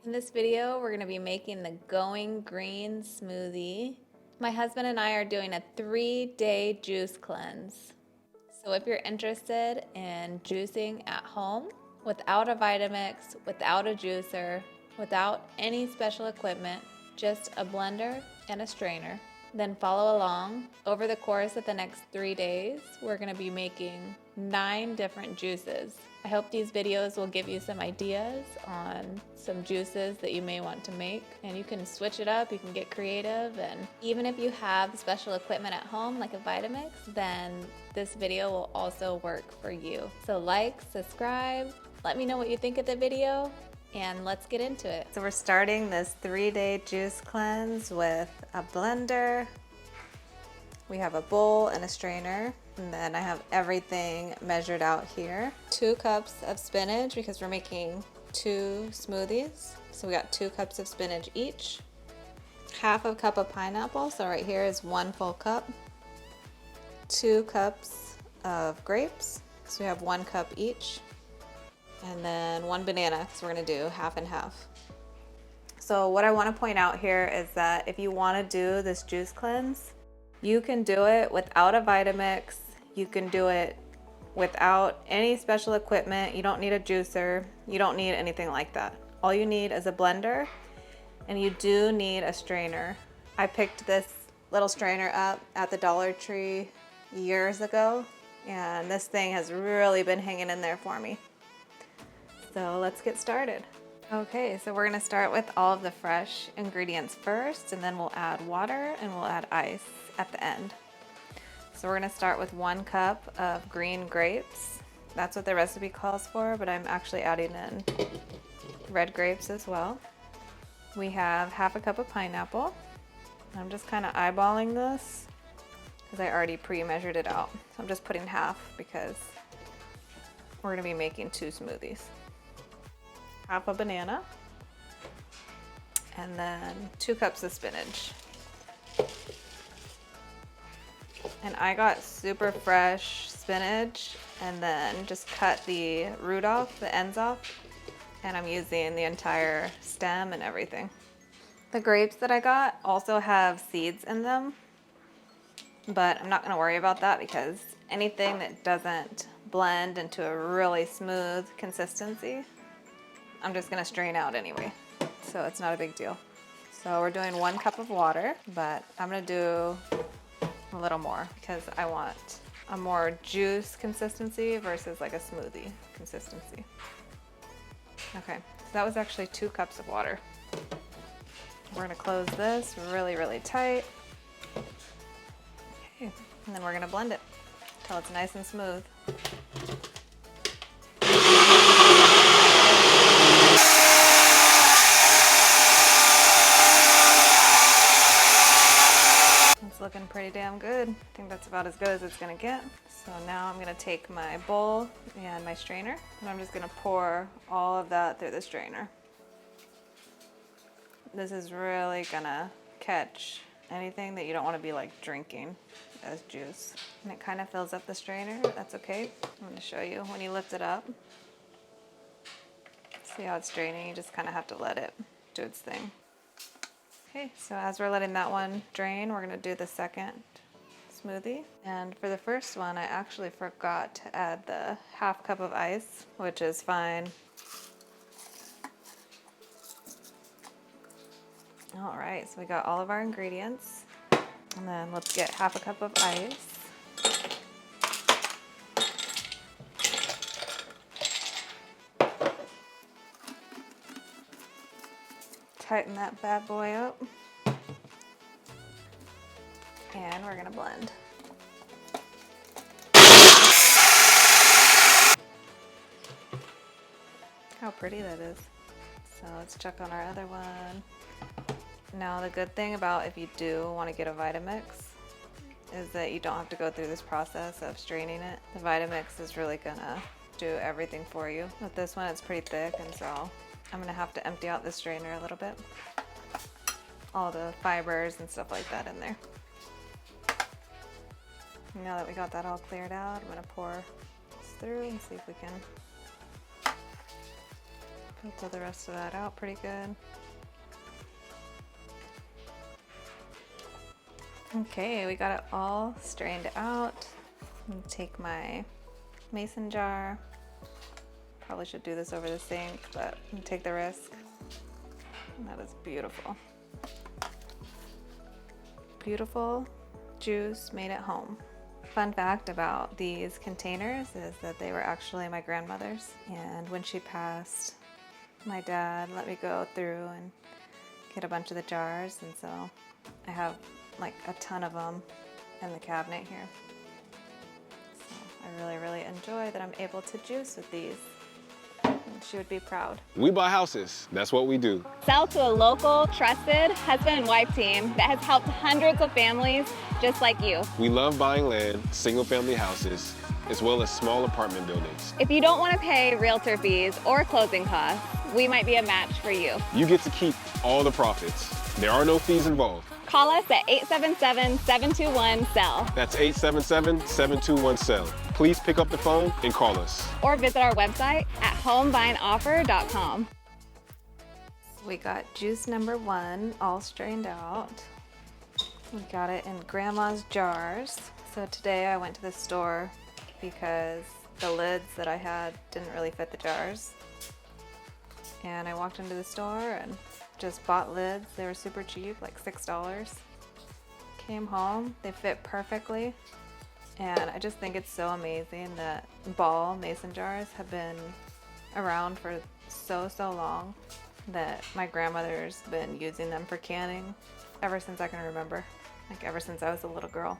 In this video, we're going to be making the Going Green smoothie. My husband and I are doing a 3-day juice cleanse. So if you're interested in juicing at home without a Vitamix, without a juicer, without any special equipment, just a blender and a strainer, then follow along. Over the course of the next 3 days, we're going to be making 9 different juices. I hope these videos will give you some ideas on some juices that you may want to make, and you can switch it up, you can get creative, and even if you have special equipment at home like a Vitamix, then this video will also work for you. So like, subscribe, let me know what you think of the video, and let's get into it. So we're starting this 3-day juice cleanse with a blender. We have a bowl and a strainer, and then I have everything measured out here. 2 cups of spinach because we're making 2 smoothies. So we got 2 cups of spinach each. Half a cup of pineapple, so right here is 1 full cup. 2 cups of grapes, so we have 1 cup each. And then 1 banana, because we're gonna do half and half. So what I wanna point out here is that if you wanna do this juice cleanse, you can do it without a Vitamix. You can do it without any special equipment. You don't need a juicer. You don't need anything like that. All you need is a blender, and you do need a strainer. I picked this little strainer up at the Dollar Tree years ago, and this thing has really been hanging in there for me. So let's get started. Okay, so we're gonna start with all of the fresh ingredients first, and then we'll add water and we'll add ice at the end. So we're gonna start with 1 cup of green grapes. That's what the recipe calls for, but I'm actually adding in red grapes as well. We have half a cup of pineapple. I'm just kind of eyeballing this because I already pre-measured it out. So I'm just putting half because we're gonna be making 2 smoothies. Half a banana, and then 2 cups of spinach. And I got super fresh spinach and then just cut the root off, the ends off, and I'm using the entire stem and everything. The grapes that I got also have seeds in them, but I'm not gonna worry about that because anything that doesn't blend into a really smooth consistency, I'm just gonna strain out anyway, so it's not a big deal. So we're doing 1 cup of water, but I'm gonna do a little more because I want a more juice consistency versus like a smoothie consistency. Okay, so that was actually 2 cups of water. We're gonna close this really, really tight. Okay, and then we're gonna blend it until it's nice and smooth. It's looking pretty damn good. I think that's about as good as it's gonna get. So now I'm gonna take my bowl and my strainer, and I'm just gonna pour all of that through the strainer. This is really gonna catch anything that you don't wanna be like drinking as juice. And it kind of fills up the strainer, but that's okay. I'm gonna show you when you lift it up. See how it's draining? You just kind of have to let it do its thing. Okay, so as we're letting that one drain, we're gonna do the second smoothie. And for the first one, I actually forgot to add the half cup of ice, which is fine. All right, so we got all of our ingredients. And then let's get half a cup of ice. Tighten that bad boy up. And we're gonna blend. How pretty that is. So let's check on our other one. Now the good thing about if you do want to get a Vitamix is that you don't have to go through this process of straining it. The Vitamix is really gonna do everything for you. With this one, it's pretty thick, and so I'm gonna have to empty out the strainer a little bit. All the fibers and stuff like that in there. Now that we got that all cleared out, I'm gonna pour this through and see if we can Pull the rest of that out pretty good. Okay, we got it all strained out. I'm gonna take my mason jar. Probably should do this over the sink, but I'm gonna take the risk. And that is beautiful. Beautiful juice made at home. Fun fact about these containers is that they were actually my grandmother's, and when she passed, my dad let me go through and get a bunch of the jars, and so I have like a ton of them in the cabinet here. So I really enjoy that I'm able to juice with these. And she would be proud. We buy houses. That's what we do. Sell to a local, trusted husband and wife team that has helped hundreds of families just like you. We love buying land, single-family houses, as well as small apartment buildings. If you don't want to pay realtor fees or closing costs, we might be a match for you. You get to keep all the profits. There are no fees involved. Call us at 877-721-SELL. That's 877-721-SELL. Please pick up the phone and call us. Or visit our website at homebuyandoffer.com. We got juice number 1 all strained out. We got it in grandma's jars. So today I went to the store because the lids that I had didn't really fit the jars. And I walked into the store and just bought lids. They were super cheap, like $6. Came home, they fit perfectly. And I just think it's so amazing that ball mason jars have been around for so long that my grandmother's been using them for canning ever since I can remember, like ever since I was a little girl.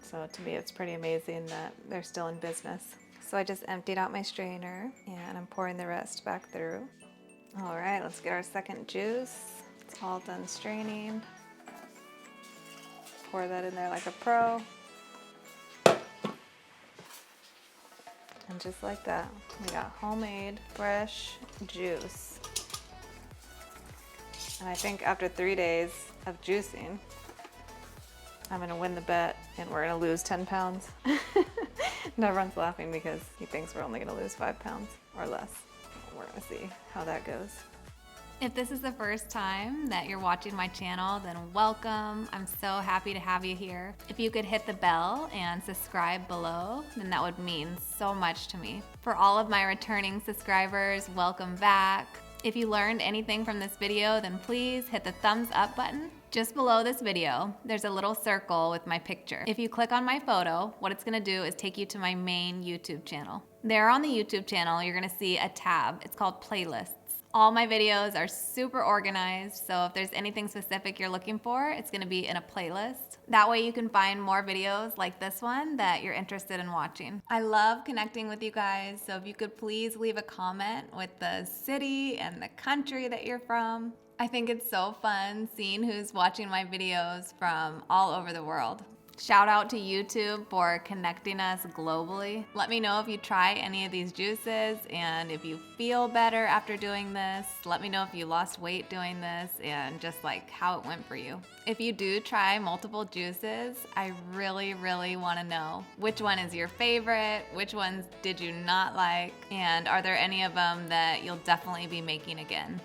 So to me, it's pretty amazing that they're still in business. So I just emptied out my strainer and I'm pouring the rest back through. All right, let's get our second juice. It's all done straining. Pour that in there like a pro. And just like that, we got homemade, fresh juice. And I think after 3 days of juicing, I'm gonna win the bet and we're gonna lose 10 pounds. Devron's laughing because he thinks we're only gonna lose 5 pounds or less. We're gonna see how that goes. If this is the first time that you're watching my channel, then welcome. I'm so happy to have you here. If you could hit the bell and subscribe below, then that would mean so much to me. For all of my returning subscribers, welcome back. If you learned anything from this video, then please hit the thumbs up button. Just below this video, there's a little circle with my picture. If you click on my photo, what it's gonna do is take you to my main YouTube channel. There on the YouTube channel, you're gonna see a tab. It's called Playlists. All my videos are super organized, so if there's anything specific you're looking for, it's gonna be in a playlist. That way you can find more videos like this one that you're interested in watching. I love connecting with you guys, so if you could please leave a comment with the city and the country that you're from. I think it's so fun seeing who's watching my videos from all over the world. Shout out to YouTube for connecting us globally. Let me know if you try any of these juices and if you feel better after doing this. Let me know if you lost weight doing this and just like how it went for you. If you do try multiple juices, I really want to know which one is your favorite, which ones did you not like, and are there any of them that you'll definitely be making again.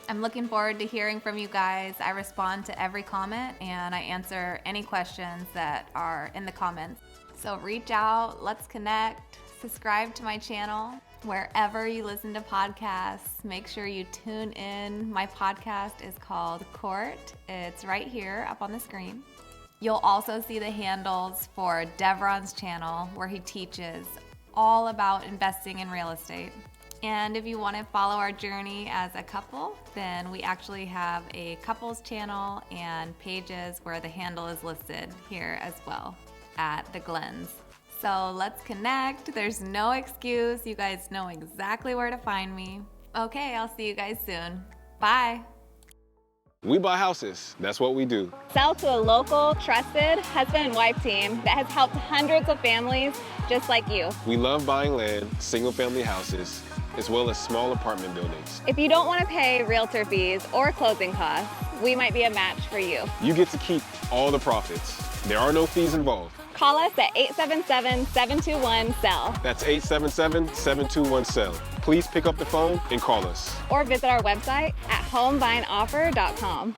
I'm looking forward to hearing from you guys. I respond to every comment and I answer any questions that are in the comments. So reach out, let's connect, subscribe to my channel. Wherever you listen to podcasts, make sure you tune in. My podcast is called Cort. It's right here up on the screen. You'll also see the handles for Devron's channel where he teaches all about investing in real estate. And if you want to follow our journey as a couple, then we actually have a couples channel and pages where the handle is listed here as well at the Glens. So let's connect. There's no excuse. You guys know exactly where to find me. Okay, I'll see you guys soon. Bye. We buy houses. That's what we do. Sell to a local, trusted husband and wife team that has helped hundreds of families just like you. We love buying land, single-family houses, as well as small apartment buildings. If you don't want to pay realtor fees or closing costs, we might be a match for you. You get to keep all the profits. There are no fees involved. Call us at 877-721-SELL. That's 877-721-SELL. please pick up the phone and call us. Or visit our website at homebuyingsoffer.com.